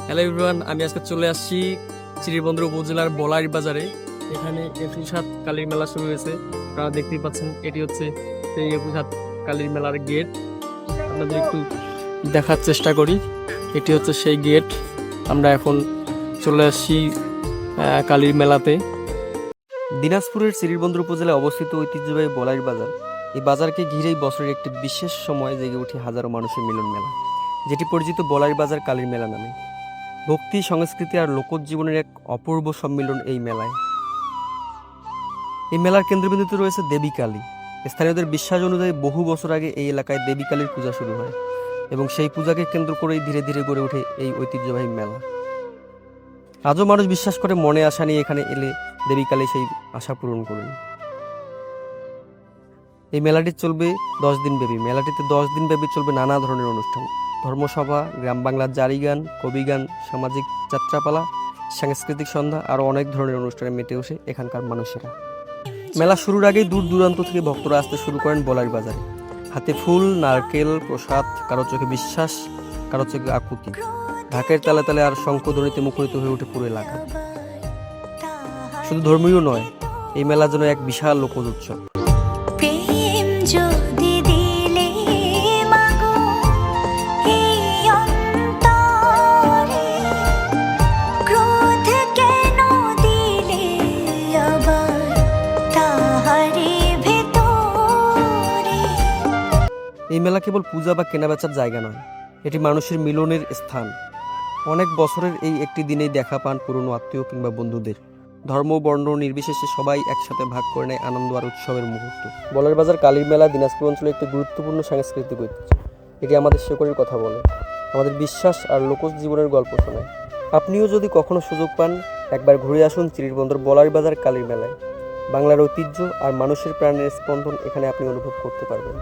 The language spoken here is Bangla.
হ্যালো এভরিওয়ান, আমি আজকে চলে আসছি শ্রীবন্দর উপজেলার বলাইর বাজারে। এখানে 21 কালীর মেলা শুরু হয়েছে। আপনারা দেখতেই পাচ্ছেন, এটি হচ্ছে সেই 21 কালীর মেলার গেট। আপনাদের একটু দেখার চেষ্টা করি। এটি হচ্ছে সেই গেট। আমরা এখন চলে আসছি কালীর মেলাতে। দিনাজপুরের শ্রীবন্দর উপজেলায় অবস্থিত ঐতিহ্যবাহী বলাইর বাজার। এই বাজারকে ঘিরেই বছরের একটি বিশেষ সময় জেগে ওঠে হাজারো মানুষের মিলন মেলা, যেটি পরিচিত বলাইর বাজার কালীর মেলা নামে। ভক্তি, সংস্কৃতি আর লোকজীবনের এক অপূর্ব সম্মিলন এই মেলায়। এই মেলার কেন্দ্রবিন্দুতে রয়েছে দেবী কালী। স্থানীয়দের বিশ্বাস অনুযায়ী বহু বছর আগে এই এলাকায় দেবী কালীর পূজা শুরু হয় এবং সেই পূজাকে কেন্দ্র করেই ধীরে ধীরে গড়ে ওঠে এই ঐতিহ্যবাহী মেলা। আজও মানুষ বিশ্বাস করে মনে আশা নিয়ে এখানে এলে দেবী কালী সেই আশা পূরণ করেন। এই মেলাটি চলবে 10 দিন ব্যাপী। মেলাটিতে 10 দিন ব্যাপী চলবে নানা ধরনের অনুষ্ঠান, ধর্মসভা, গ্রাম বাংলার জারি গান, কবি গান, সামাজিক যাত্রাপালা, সাংস্কৃতিক সন্ধ্যা আরও অনেক ধরনের অনুষ্ঠানে মেতে ওঠে এখানকার মানুষেরা। মেলা শুরুর আগেই দূর দূরান্ত থেকে ভক্তরা আসতে শুরু করেন বলাইর বাজারে। হাতে ফুল, নারকেল, প্রসাদ, কারো চোখে বিশ্বাস, কারো চোখে আকুতি। ঢাকের তালে তালে আর শঙ্খধ্বনিতে মুখরিত হয়ে ওঠে পুরো এলাকা। শুধু ধর্মীয় নয়, এই মেলা যেন এক বিশাল লোকজ উৎসব। এই মেলা কেবল পূজা বা কেনাবেচার জায়গা নয়, এটি মানুষের মিলনের স্থান। অনেক বছরের এই একটি দিনেই দেখা পান পুরনো আত্মীয় কিংবা বন্ধুদের। ধর্ম, বর্ণ নির্বিশেষে সবাই একসাথে ভাগ করে নেয় আনন্দ আর উৎসবের মুহূর্ত। বলাইর বাজার কালীর মেলা দিনাজপুর অঞ্চলে একটি গুরুত্বপূর্ণ সাংস্কৃতিক ঐতিহ্য। এটি আমাদের শেকড়ের কথা বলে, আমাদের বিশ্বাস আর লোকজ জীবনের গল্প শোনায়। আপনিও যদি কখনো সুযোগ পান, একবার ঘুরে আসুন শ্রীবন্দর বলাইর বাজার কালীর মেলায়। বাংলার ঐতিহ্য আর মানুষের প্রাণের স্পন্দন এখানে আপনি অনুভব করতে পারবেন।